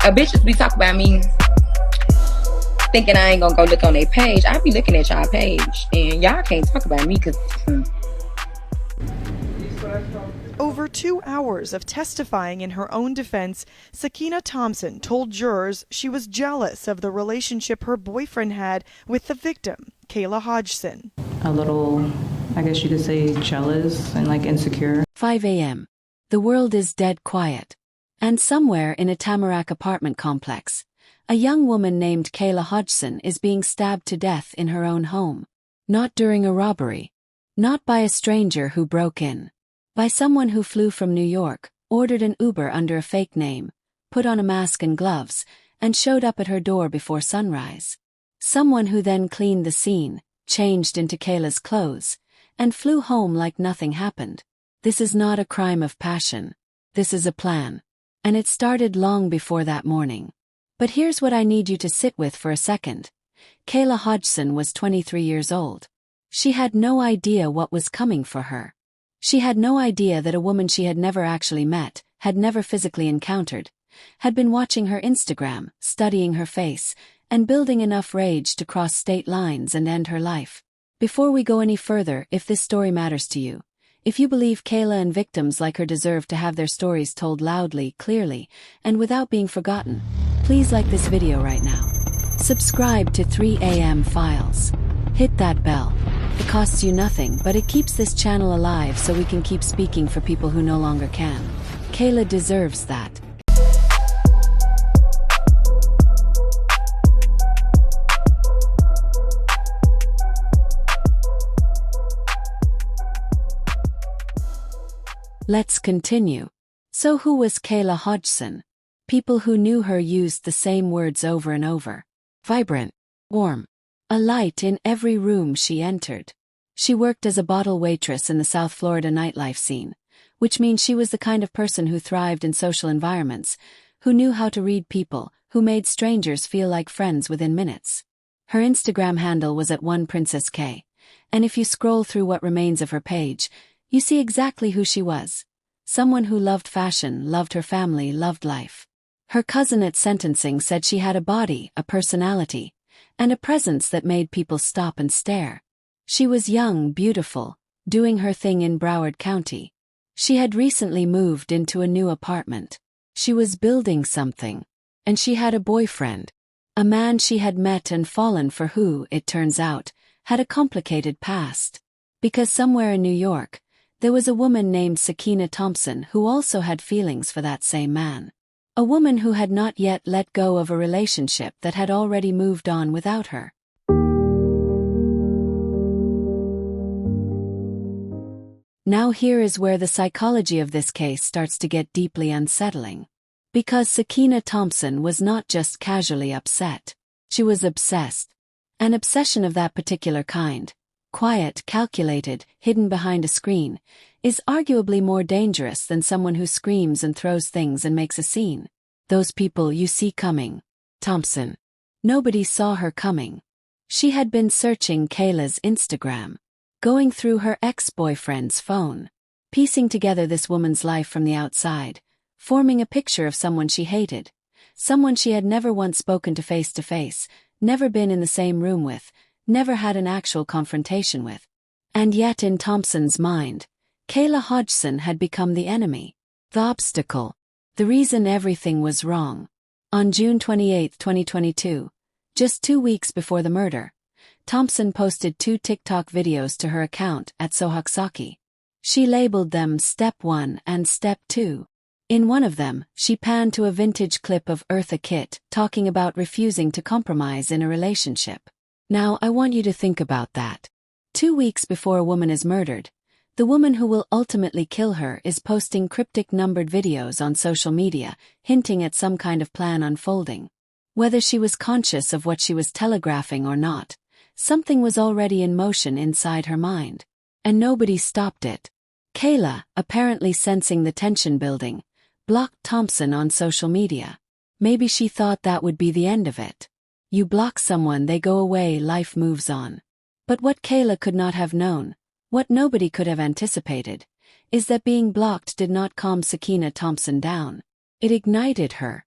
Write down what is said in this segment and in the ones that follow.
A bitch just be talking about me thinking I ain't gonna go look on their page. I be looking at y'all page, and y'all can't talk about me because. Over 2 hours of testifying in her own defense, Sakiyna Thompson told jurors she was jealous of the relationship her boyfriend had with the victim, Kayla Hodgson. A little, I guess you could say, jealous and insecure. 5 a.m. The world is dead quiet. And somewhere in a Tamarac apartment complex, a young woman named Kayla Hodgson is being stabbed to death in her own home. Not during a robbery. Not by a stranger who broke in. By someone who flew from New York, ordered an Uber under a fake name, put on a mask and gloves, and showed up at her door before sunrise. Someone who then cleaned the scene, changed into Kayla's clothes, and flew home like nothing happened. This is not a crime of passion. This is a plan. And it started long before that morning. But here's what I need you to sit with for a second. Kayla Hodgson was 23 years old. She had no idea what was coming for her. She had no idea that a woman she had never actually met, had never physically encountered, had been watching her Instagram, studying her face, and building enough rage to cross state lines and end her life. Before we go any further, if this story matters to you, if you believe Kayla and victims like her deserve to have their stories told loudly, clearly, and without being forgotten, please like this video right now. Subscribe to 3 AM Files. Hit that bell. It costs you nothing, but it keeps this channel alive so we can keep speaking for people who no longer can. Kayla deserves that. Let's continue. So who was Kayla Hodgson? People who knew her used the same words over and over. Vibrant. Warm. A light in every room she entered. She worked as a bottle waitress in the South Florida nightlife scene, which means she was the kind of person who thrived in social environments, who knew how to read people, who made strangers feel like friends within minutes. Her Instagram handle was at @1PrincessK, and if you scroll through what remains of her page, you see exactly who she was. Someone who loved fashion, loved her family, loved life. Her cousin at sentencing said she had a body, a personality, and a presence that made people stop and stare. She was young, beautiful, doing her thing in Broward County. She had recently moved into a new apartment. She was building something. And she had a boyfriend. A man she had met and fallen for who, it turns out, had a complicated past. Because somewhere in New York, there was a woman named Sakiyna Thompson who also had feelings for that same man. A woman who had not yet let go of a relationship that had already moved on without her. Now here is where the psychology of this case starts to get deeply unsettling. Because Sakiyna Thompson was not just casually upset. She was obsessed. An obsession of that particular kind, quiet, calculated, hidden behind a screen, is arguably more dangerous than someone who screams and throws things and makes a scene. Those people you see coming. Thompson. Nobody saw her coming. She had been searching Kayla's Instagram, going through her ex-boyfriend's phone, piecing together this woman's life from the outside, forming a picture of someone she hated, someone she had never once spoken to face, never been in the same room with, never had an actual confrontation with. And yet in Thompson's mind, Kayla Hodgson had become the enemy, the obstacle, the reason everything was wrong. On June 28, 2022, just 2 weeks before the murder, Thompson posted 2 TikTok videos to her account at Sohaksaki. She labeled them Step 1 and Step 2. In one of them, she panned to a vintage clip of Eartha Kitt talking about refusing to compromise in a relationship. Now I want you to think about that. 2 weeks before a woman is murdered, the woman who will ultimately kill her is posting cryptic numbered videos on social media, hinting at some kind of plan unfolding. Whether she was conscious of what she was telegraphing or not, something was already in motion inside her mind. And nobody stopped it. Kayla, apparently sensing the tension building, blocked Thompson on social media. Maybe she thought that would be the end of it. You block someone, they go away, life moves on. But what Kayla could not have known, what nobody could have anticipated, is that being blocked did not calm Sakiyna Thompson down. It ignited her.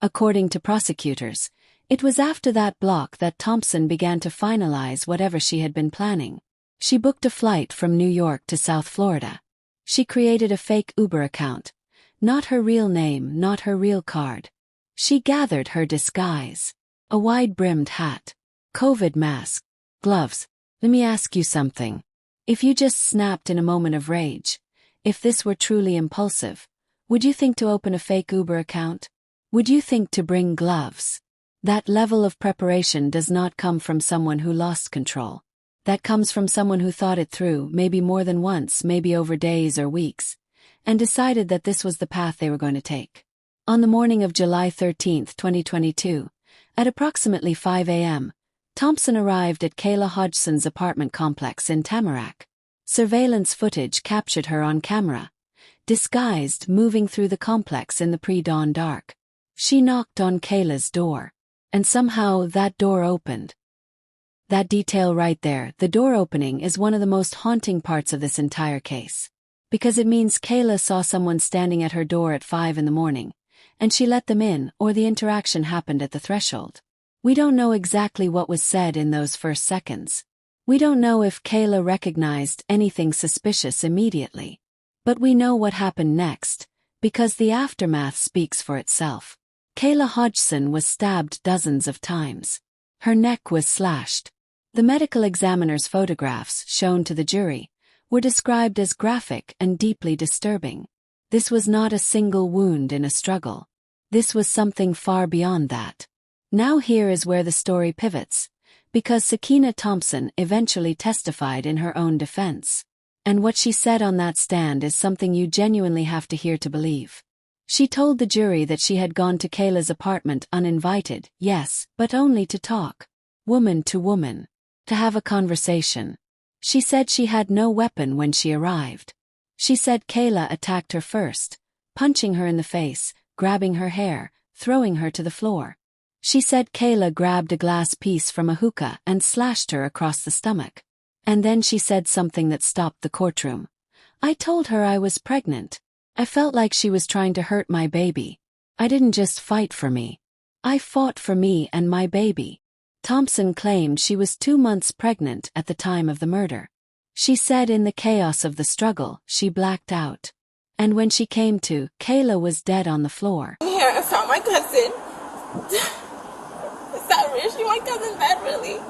According to prosecutors, it was after that block that Thompson began to finalize whatever she had been planning. She booked a flight from New York to South Florida. She created a fake Uber account. Not her real name, not her real card. She gathered her disguise. A wide-brimmed hat. COVID mask. Gloves. Let me ask you something. If you just snapped in a moment of rage, if this were truly impulsive, would you think to open a fake Uber account? Would you think to bring gloves? That level of preparation does not come from someone who lost control. That comes from someone who thought it through, maybe more than once, maybe over days or weeks, and decided that this was the path they were going to take. On the morning of July 13, 2022, at approximately 5 a.m., Thompson arrived at Kayla Hodgson's apartment complex in Tamarac. Surveillance footage captured her on camera, disguised, moving through the complex in the pre-dawn dark. She knocked on Kayla's door, and somehow that door opened. That detail right there, the door opening, is one of the most haunting parts of this entire case. Because it means Kayla saw someone standing at her door at 5 in the morning, and she let them in, or the interaction happened at the threshold. We don't know exactly what was said in those first seconds. We don't know if Kayla recognized anything suspicious immediately. But we know what happened next, because the aftermath speaks for itself. Kayla Hodgson was stabbed dozens of times. Her neck was slashed. The medical examiner's photographs, shown to the jury, were described as graphic and deeply disturbing. This was not a single wound in a struggle. This was something far beyond that. Now here is where the story pivots, because Sakiyna Thompson eventually testified in her own defense. And what she said on that stand is something you genuinely have to hear to believe. She told the jury that she had gone to Kayla's apartment uninvited, yes, but only to talk. Woman to woman. To have a conversation. She said she had no weapon when she arrived. She said Kayla attacked her first, punching her in the face, grabbing her hair, throwing her to the floor. She said Kayla grabbed a glass piece from a hookah and slashed her across the stomach. And then she said something that stopped the courtroom. I told her I was pregnant. I felt like she was trying to hurt my baby. I didn't just fight for me. I fought for me and my baby. Thompson claimed she was 2 months pregnant at the time of the murder. She said in the chaos of the struggle, she blacked out. And when she came to, Kayla was dead on the floor. Here, I found my cousin. Is that really my cousin bad, really?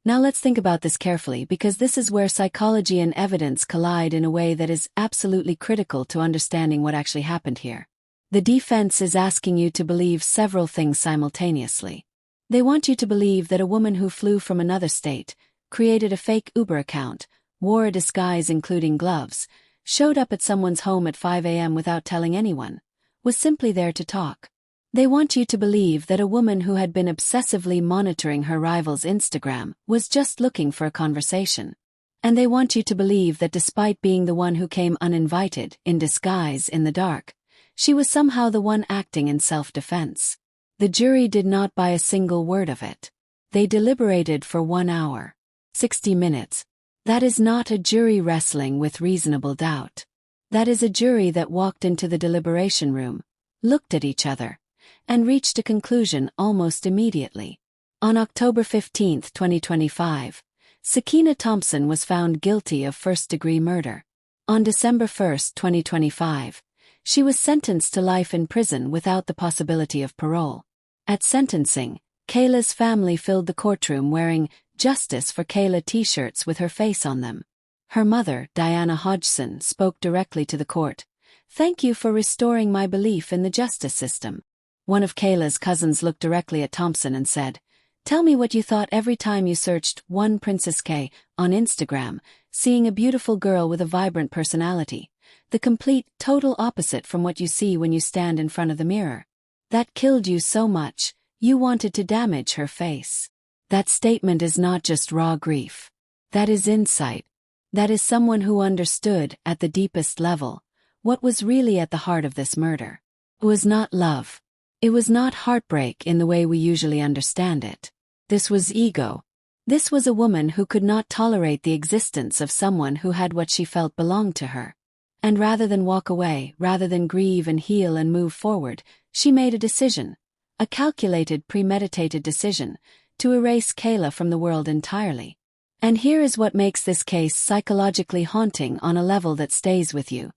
Now let's think about this carefully, because this is where psychology and evidence collide in a way that is absolutely critical to understanding what actually happened here. The defense is asking you to believe several things simultaneously. They want you to believe that a woman who flew from another state, created a fake Uber account, wore a disguise including gloves, showed up at someone's home at 5 a.m. without telling anyone, was simply there to talk. They want you to believe that a woman who had been obsessively monitoring her rival's Instagram was just looking for a conversation. And they want you to believe that despite being the one who came uninvited, in disguise in the dark, she was somehow the one acting in self-defense. The jury did not buy a single word of it. They deliberated for 1 hour. 60 minutes. That is not a jury wrestling with reasonable doubt. That is a jury that walked into the deliberation room, looked at each other, and reached a conclusion almost immediately. On October 15, 2025, Sakiyna Thompson was found guilty of first-degree murder. On December 1, 2025, she was sentenced to life in prison without the possibility of parole. At sentencing, Kayla's family filled the courtroom wearing "Justice for Kayla" t-shirts with her face on them. Her mother, Kayla Hodgson, spoke directly to the court. "Thank you for restoring my belief in the justice system." One of Kayla's cousins looked directly at Thompson and said, "Tell me what you thought every time you searched one Princess K on Instagram, seeing a beautiful girl with a vibrant personality, the complete, total opposite from what you see when you stand in front of the mirror. That killed you so much, you wanted to damage her face." That statement is not just raw grief. That is insight. That is someone who understood, at the deepest level, what was really at the heart of this murder. It was not love. It was not heartbreak in the way we usually understand it. This was ego. This was a woman who could not tolerate the existence of someone who had what she felt belonged to her. And rather than walk away, rather than grieve and heal and move forward, she made a decision A calculated, premeditated decision to erase Kayla from the world entirely. And here is what makes this case psychologically haunting on a level that stays with you.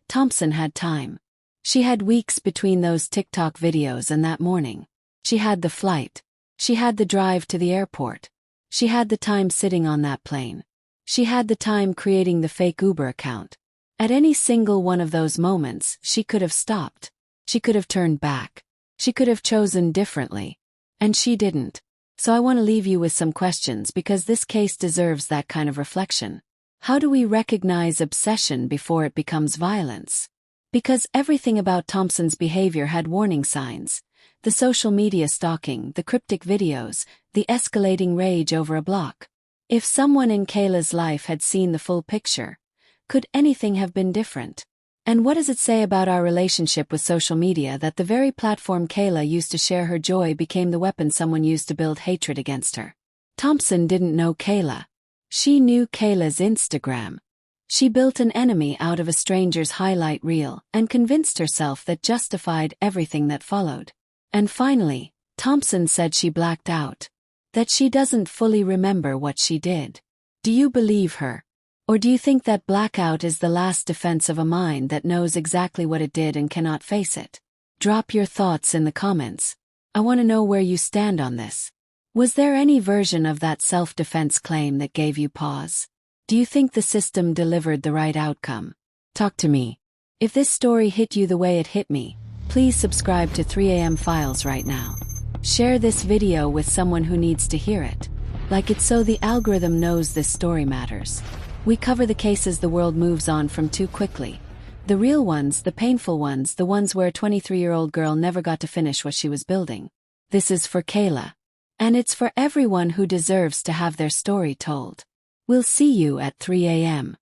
Thompson had time. She had weeks between those TikTok videos and that morning. She had the flight. She had the drive to the airport. She had the time sitting on that plane. She had the time creating the fake Uber account. At any single one of those moments, she could have stopped. She could have turned back. She could have chosen differently. And she didn't. So I want to leave you with some questions because this case deserves that kind of reflection. How do we recognize obsession before it becomes violence? Because everything about Thompson's behavior had warning signs. The social media stalking, the cryptic videos, the escalating rage over a block. If someone in Kayla's life had seen the full picture, could anything have been different? And what does it say about our relationship with social media that the very platform Kayla used to share her joy became the weapon someone used to build hatred against her? Thompson didn't know Kayla. She knew Kayla's Instagram. She built an enemy out of a stranger's highlight reel and convinced herself that justified everything that followed. And finally, Thompson said she blacked out. That she doesn't fully remember what she did. Do you believe her? Or do you think that blackout is the last defense of a mind that knows exactly what it did and cannot face it? Drop your thoughts in the comments. I want to know where you stand on this. Was there any version of that self-defense claim that gave you pause? Do you think the system delivered the right outcome? Talk to me. If this story hit you the way it hit me, please subscribe to 3am Files right now. Share this video with someone who needs to hear it. Like it so the algorithm knows this story matters. We cover the cases the world moves on from too quickly. The real ones, the painful ones, the ones where a 23-year-old girl never got to finish what she was building. This is for Kayla. And it's for everyone who deserves to have their story told. We'll see you at 3 a.m.